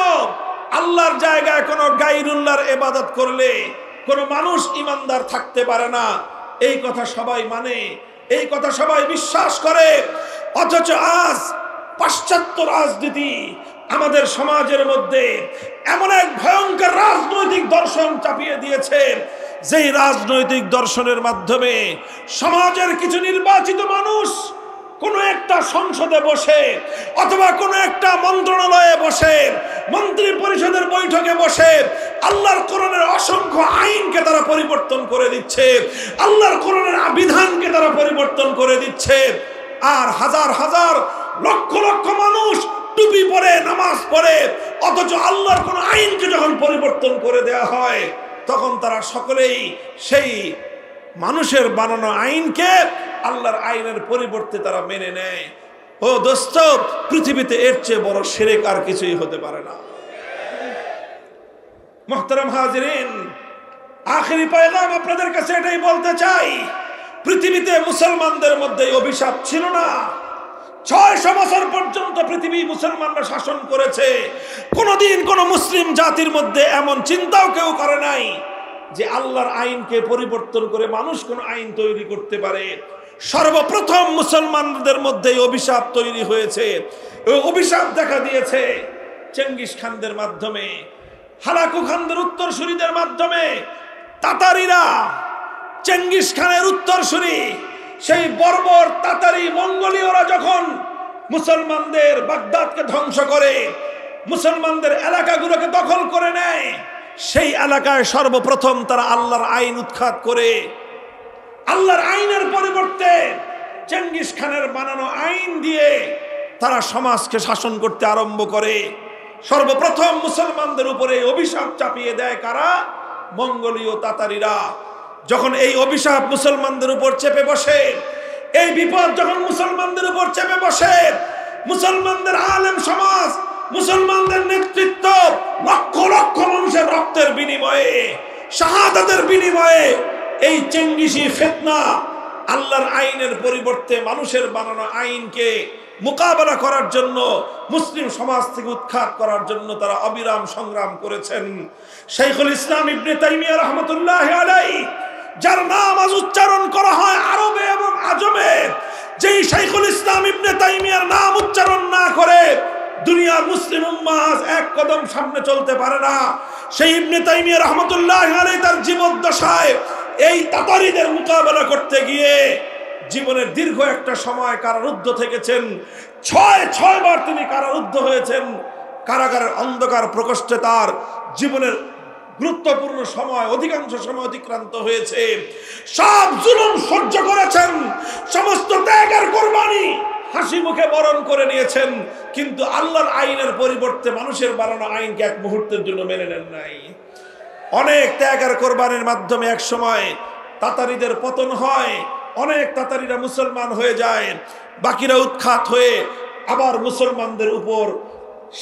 আল্লাহর জায়গায় কোনো গায়রুল্লাহর ইবাদত করলে কোনো মানুষ ইমানদার থাকতে পারে না। এই কথা সবাই মানে, এই কথা সবাই বিশ্বাস করে, অথচ আজ পাশ্চাত্য রাজনীতি আমাদের সমাজের মধ্যে এমন এক ভয়ঙ্কর রাজনৈতিক দর্শন চাপিয়ে দিয়েছে, যেই রাজনৈতিক দর্শনের মাধ্যমে সমাজের কিছু নির্বাচিত মানুষ কোনো একটা সংসদে বসে অথবা কোনো একটা মন্ত্রণালয়ে বসে, মন্ত্রী পরিষদের বৈঠকে বসে আল্লাহর কোরআনের অসংখ্য আইনকে তারা পরিবর্তন করে দিচ্ছে, আল্লাহর কোরআনের বিধানকে তারা পরিবর্তন করে দিচ্ছে। আর হাজার হাজার লক্ষ লক্ষ মানুষ টুপি পরে নামাজ পড়ে, অথচ আল্লাহর কোন আইনকে যখন পরিবর্তন করে দেওয়া হয় তখন তারা সকলেই সেই মানুষের বানানো আইনকে আল্লাহর আইনের পরিবর্তে তারা মেনে নেয়। ও দোস্ত, পৃথিবীতে এর চেয়ে বড় শিরক আর কিছুই হতে পারে না। মুহতারাম হাজিরিন, আখেরি পয়গাম আপনাদের কাছে এটাই বলতে চাই, পৃথিবীতে মুসলমানদের মধ্যে অভিশাপ ছিল না। 600 বছর পর্যন্ত পৃথিবী মুসলমানরা শাসন করেছে। কোনদিন কোন মুসলিম জাতির মধ্যে এমন চিন্তাও কেউ করে নাই যে আল্লাহর আইনকে পরিবর্তন করে মানুষ কোন আইন তৈরি করতে পারে। সর্বপ্রথম মুসলমানদের মধ্যে অভিশাপ তৈরি হয়েছে। ওই অভিশাপ দেখা দিয়েছে চেঙ্গিস খানদের মাধ্যমে, হালাকু খানদের উত্তরসূরিদের মাধ্যমে। তাতারিরা চেঙ্গিস খানের উত্তরসূরি, সেই বর্বর তাতারি মঙ্গোলীয়রা যখন মুসলমানদের বাগদাদকে ধ্বংস করে, মুসলমানদের এলাকাগুলোকে দখল করে নেয়, সেই এলাকায় সর্বপ্রথম তারা আল্লাহর আইন উৎখাত করে আল্লাহর আইনের পরিবর্তে চেঙ্গিস খানের বানানো আইন দিয়ে তারা সমাজকে শাসন করতে আরম্ভ করে। সর্বপ্রথম মুসলমানদের উপরে অভিশাপ চাপিয়ে দেয় কারা? মঙ্গোলীয় তাতারিরা। যখন এই অভিশাপ মুসলমানদের উপর চেপে বসে, এই বিপদ যখন মুসলমানদের উপর চেপে বসে, মুসলমানদের আলেম সমাজ, মুসলমানদের নেতৃত্ব লক্ষ লক্ষ মানুষের রক্তের বিনিময়ে, শাহাদাতের বিনিময়ে এই চেঙ্গিসি ফিতনা আল্লাহর আইনের পরিবর্তে মানুষের বানানো আইনকে মোকাবেলা করার জন্য, মুসলিম সমাজ থেকে উৎখাত করার জন্য তারা অবিরাম সংগ্রাম করেছেন। শাইখুল ইসলাম ইবনে তাইমিয়া রাহমাতুল্লাহি আলাইহি, যার নাম আজ উচ্চারণ করা হয় আরবে এবং আজমে, যেই শাইখুল ইসলাম ইবনে তাইমিয়ার নাম উচ্চারণ না করে দুনিয়ার মুসলিম উম্মাহ এক কদম সামনে চলতে পারে না। সেই ইবনে তাইমিয়া রাহমাতুল্লাহি আলাইহি তার জীবদ্দশায় এই তাতারিদের মোকাবেলা করতে গিয়ে জীবনের দীর্ঘ একটা সময় কারারুদ্ধ থেকেছেন। 6 বার তিনি কারারুদ্ধ হয়েছেন। কারাগারের অন্ধকার প্রকোষ্ঠে তার জীবনের গুরুত্বপূর্ণ সময়, অধিকাংশ সময় অতিক্রান্ত হয়েছে। সব জুলুম সহ্য করেছেন, সমস্ত ত্যাগের কুরবানি হাসি মুখে বরণ করে নিয়েছেন, কিন্তু আল্লাহর আইনের পরিবর্তে মানুষের বানানো আইনকে এক মুহূর্তের জন্য মেনে নেন নাই। অনেক ত্যাগের কোরবানির মাধ্যমে এক সময় তাতারিদের পতন হয়, অনেক তাতারিরা মুসলমান হয়ে যায়, বাকিরা উৎখাত হয়ে আবার মুসলমানদের উপর,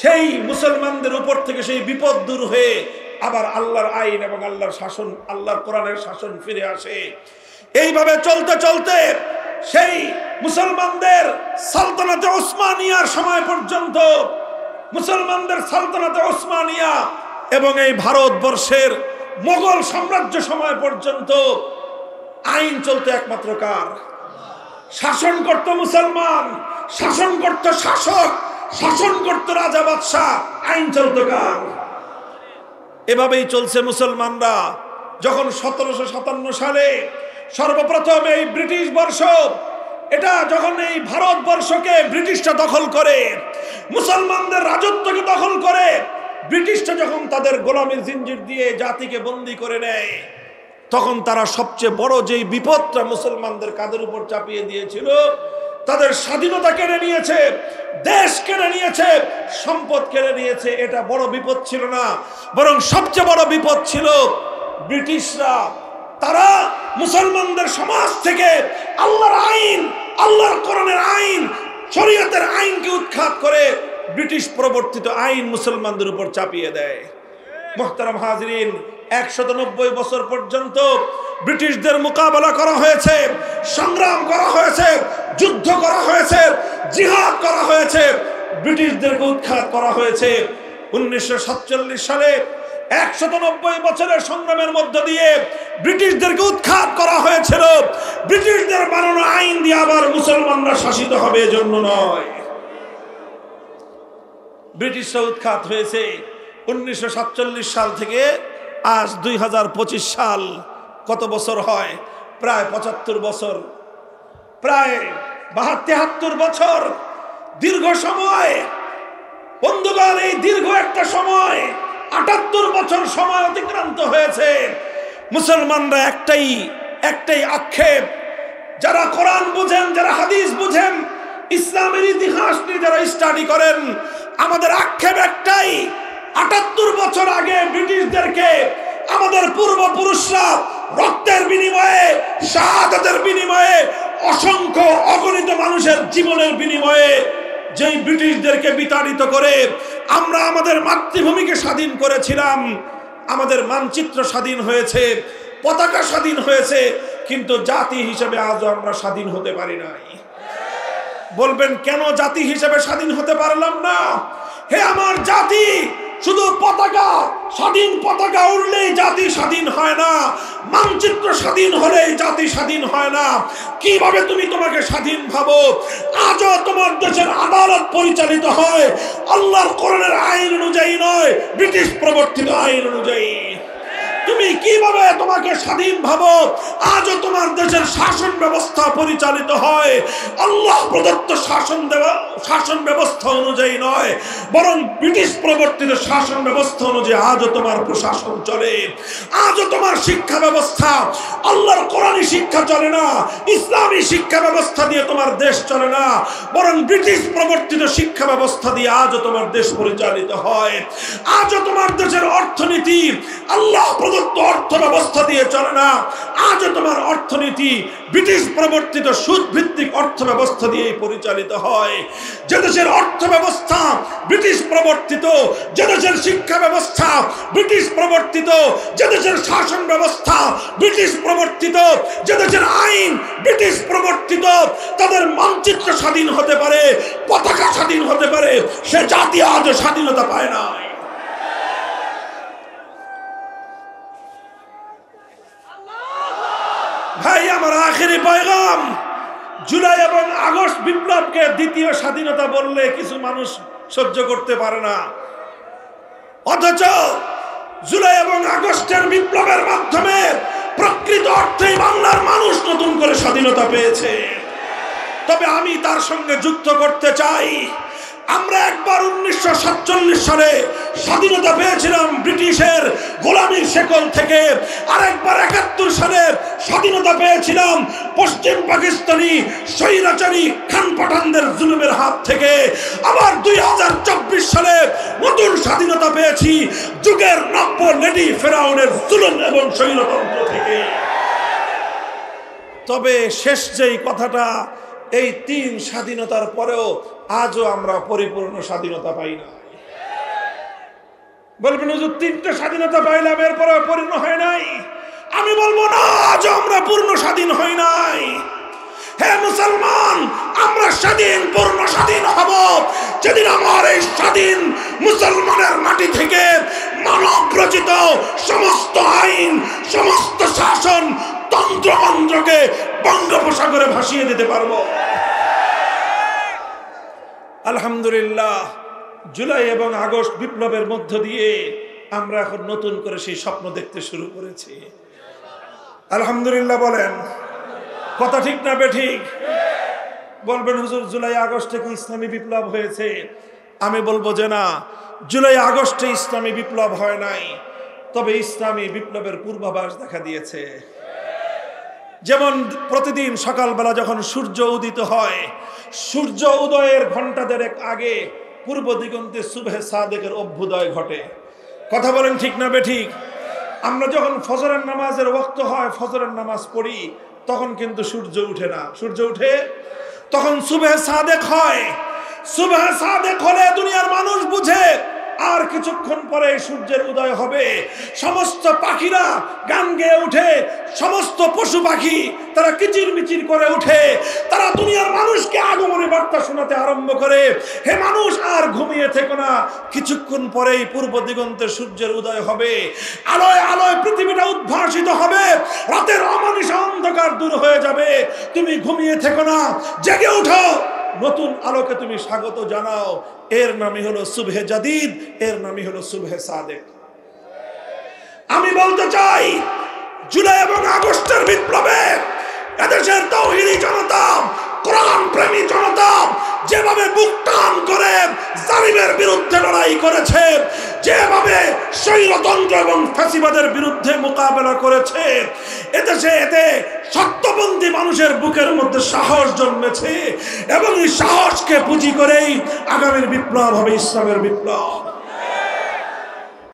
সেই মুসলমানদের উপর থেকে সেই বিপদ দূর হয়ে আবার আল্লাহর আইন এবং আল্লাহর শাসন, আল্লাহর কোরআনের শাসন ফিরে আসে। এইভাবে চলতে চলতে সেই মুসলমানদের সালতানাতে ওসমানিয়ার সময় পর্যন্ত, মুসলমানদের সালতানাতে ওসমানিয়া এবং এই ভারতবর্ষের মোগল সাম্রাজ্য সময় পর্যন্ত আইন চলতো একমাত্র কার? শাসন করত মুসলমান, শাসন করত শাসক, শাসন করত রাজা বাদশাহ, আইন চলত কার? এভাবেই চলছে মুসলমানরা। যখন 1757 সালে সর্বপ্রথম এই ব্রিটিশ বর্ষ, এটা যখন এই ভারতবর্ষকে ব্রিটিশরা দখল করে, মুসলমানদের রাজত্বকে দখল করে, ব্রিটিশরা যখন তাদের গোলামির জিঞ্জির দিয়ে জাতিকে বন্দী করে নেয়, তখন তারা সবচেয়ে বড় যেই বিপদটা মুসলমানদের কাঁধের উপর চাপিয়ে দিয়েছিল, তাদের স্বাধীনতা কেড়ে নিয়েছে, দেশ কেড়ে নিয়েছে, সম্পদ কেড়ে নিয়েছে, এটা বড় বিপদ ছিল না। বরং সবচেয়ে বড় বিপদ ছিল ব্রিটিশরা। তারা মুসলমানদের সমাজ থেকে আল্লাহর আইন, আল্লাহর কোরআনের আইন, শরীয়তের আইনকে উৎখাত করে ব্রিটিশ প্রবর্তিত আইন মুসলমানদের উপর চাপিয়ে দেয়। মুহতারাম হাজিরিন, 190 বছর পর্যন্ত ব্রিটিশদের মোকাবেলা করা হয়েছে, সংগ্রাম করা হয়েছে, যুদ্ধ করা হয়েছে, জিহাদ করা হয়েছে, ব্রিটিশদেরকে উৎখাত করা হয়েছে। 1947 সালে 190 বছরের সংগ্রামের মধ্য দিয়ে ব্রিটিশদেরকে উৎখাত করা হয়েছিল। ব্রিটিশদের বানানো আইন দিয়ে আবার মুসলমানরা শাসিত হবে এজন্য নয়। ব্রিটিশরা উৎখাত হয়েছে 1947 সাল থেকে আজ 2025 সাল। কত বছর হয়? প্রায় 75 বছর, প্রায় 72-73 বছর। দীর্ঘ সময় বন্ধুগণ, এই দীর্ঘ একটা সময়, 78 বছর সময় অতিক্রান্ত হয়েছে, মুসলমানরা একটাই আক্ষেপ, যারা কোরআন বুঝেন, যারা হাদিস বুঝেন, ইসলামের ইতিহাস নিয়ে যারা স্টাডি করেন, আমাদের আক্ষেপ একটাই, ৭৮ বছর আগে ব্রিটিশদেরকে আমাদের পূর্বপুরুষরা রক্তের বিনিময়ে, শাহাদাতের বিনিময়ে, অসংখ্য অগণিত মানুষের জীবনের বিনিময়ে যেই ব্রিটিশদেরকে বিতাড়িত করে আমরা আমাদের মাতৃভূমিকে স্বাধীন করেছিলাম, আমাদের মানচিত্র স্বাধীন হয়েছে, পতাকা স্বাধীন হয়েছে, কিন্তু জাতি হিসেবে আজও আমরা স্বাধীন হতে পারি নাই। বলবেন কেন জাতি হিসেবে স্বাধীন হতে পারলাম না? হে আমার জাতি, শুধু পতাকা, স্বাধীন পতাকা উড়লেই জাতি স্বাধীন হয় না, মানচিত্র স্বাধীন হলেই জাতি স্বাধীন হয় না। কিভাবে তুমি তোমাকে স্বাধীন ভাবো? আজও তোমার দেশের আদালত পরিচালিত হয় আল্লাহর কোরআনের আইন অনুযায়ী নয়, ব্রিটিশ প্রবর্তিত আইন অনুযায়ী। তুমি কিভাবে তোমাকে স্বাধীন ভাবো? আজও তোমার দেশের শাসন ব্যবস্থা পরিচালিত হয় আল্লাহ প্রদত্ত শাসন ব্যবস্থা অনুযায়ী নয়, বরং ব্রিটিশ প্রবর্তিত শাসন ব্যবস্থা অনুযায়ী আজও তোমার প্রশাসন চলে। আজও তোমার শিক্ষা ব্যবস্থা আল্লাহর কোরআনী শিক্ষা চলে না, ইসলামী শিক্ষা ব্যবস্থা দিয়ে তোমার দেশ চলে না, বরং ব্রিটিশ প্রবর্তিত শিক্ষা ব্যবস্থা দিয়ে আজও তোমার দেশ পরিচালিত হয়। আজও তোমার দেশের অর্থনীতি আল্লাহ অর্থ ব্যবস্থা দিয়ে চলে না, আজও তোমার অর্থনীতি ব্রিটিশ প্রবর্তিত সুদ ভিত্তিক অর্থ ব্যবস্থা দিয়ে পরিচালিত হয়। যে দেশের অর্থ ব্যবস্থা ব্রিটিশ প্রবর্তিত, যে দেশের শিক্ষা ব্যবস্থা ব্রিটিশ প্রবর্তিত, যে দেশের শাসন ব্যবস্থা ব্রিটিশ প্রবর্তিত, যে দেশের আইন ব্রিটিশ প্রবর্তিত, তাদের মানচিত্র স্বাধীন হতে পারে, পতাকা স্বাধীন হতে পারে, সে জাতি আজও স্বাধীনতা পায় না। ভাই আমার আখেরি পয়গাম, জুলাই এবং আগস্ট বিপ্লবকে দ্বিতীয় স্বাধীনতা বললে কিছু মানুষ সহ্য করতে পারে না, অথচ জুলাই এবং আগস্টের বিপ্লবের মাধ্যমে প্রকৃত অর্থেই বাংলার মানুষ নতুন করে স্বাধীনতা পেয়েছে। তবে আমি তার সঙ্গে যুক্ত করতে চাই, আমরা একবার 1947 সালে স্বাধীনতা পেয়েছিলাম ব্রিটিশের গোলামির শেকল থেকে, আরেকবার 71 সালে স্বাধীনতা পেয়েছিলাম পশ্চিম পাকিস্তানি স্বৈরাচারী খান পাঠানদের জুলুমের হাত থেকে, আবার 2024 সালে নতুন স্বাধীনতা পেয়েছি যুগের নব্য লেডি ফেরাউনের জুলুম এবং স্বৈরতন্ত্র থেকে। তবে শেষ যেই কথাটা, এই 3 স্বাধীনতার পরেও আজও আমরা পরিপূর্ণ স্বাধীনতা পাই না। বলবেন হুজুর 3টে স্বাধীনতা পাইলাম এরপরে পূর্ণ হয় নাই। আমি বলবো না, আজও আমরা পূর্ণ স্বাধীন হই নাই। হে মুসলমান, আমরা স্বাধীন, পূর্ণ স্বাধীন হব যেদিন আমার এই স্বাধীন মুসলমানের মাটি থেকে মানব রচিত সমস্ত আইন, সমস্ত শাসন তন্ত্রমন্ত্রকে বঙ্গোপসাগরে ভাসিয়ে দিতে পারবো। আলহামদুলিল্লাহ, জুলাই এবং আগস্ট বিপ্লবের মধ্য দিয়ে আমরা এখন নতুন করে সেই স্বপ্ন দেখতে শুরু করেছি। আলহামদুলিল্লাহ বলেন, কথা ঠিক না বেঠিক? বলবেন হুজুর জুলাই আগস্টে কি ইসলামী বিপ্লব হয়েছে? আমি বলবো যে না, জুলাই আগস্টে ইসলামী বিপ্লব হয় নাই, তবে ইসলামী বিপ্লবের পূর্বাভাস দেখা দিয়েছে। যেমন প্রতিদিন সকালবেলা যখন সূর্য উদিত হয়, সূর্য উদয়ের ঘন্টা দেড়েক আগে পূর্ব দিগন্তে সুবহে সাদেকের অভ্যুদয় ঘটে। কথা বলেন ঠিক না বেঠিক? আমরা যখন ফজরের নামাজের ওয়াক্ত হয়, ফজরের নামাজ পড়ি, তখন কিন্তু সূর্য উঠে না। সূর্য উঠে তখন সুবহে সাদেক হয়। সুবহে সাদেক হলে দুনিয়ার মানুষ বুঝে আর কিছুক্ষণ পরে সূর্যের উদয় হবে। সমস্ত পাখিরা গান গেয়ে উঠে, সমস্ত পশু পাখি তারা কিচির মিচির করে উঠে, তারা দুনিয়ার মানুষকে আগমনী বার্তা শোনাতে আরম্ভ করে, হে মানুষ আর ঘুমিয়ে থেকো না, কিছুক্ষণ পরেই পূর্ব দিগন্তে সূর্যের উদয় হবে, আলোয় আলোয় পৃথিবীটা উদ্ভাসিত হবে, রাতের অমানিস অন্ধকার দূর হয়ে যাবে। তুমি ঘুমিয়ে থেকো না, জেগে উঠো, নতুন আলোকে তুমি স্বাগত জানাও। এর নামই হলো সুবহে জাদিদ, এর নামই হলো সুবহে সাদেক। আমি বলতে চাই, জুলাই এবং আগস্টের বিপ্লবে এদেশের তাওহীদি জনতা, কোরআন প্রেমী জনতা যেভাবে বুক টান করে জালিমের বিরুদ্ধে লড়াই করেছে, যেভাবে স্বৈরতন্ত্র এবং ফ্যাসিবাদের বিরুদ্ধে মোকাবেলা করেছে। এদেশে এতে সত্যপন্থী মানুষের বুকের মধ্যে সাহস জন্মেছে এবং এই সাহসকে পুঁজি করেই আগামীর বিপ্লব হবে ইসলামের বিপ্লব।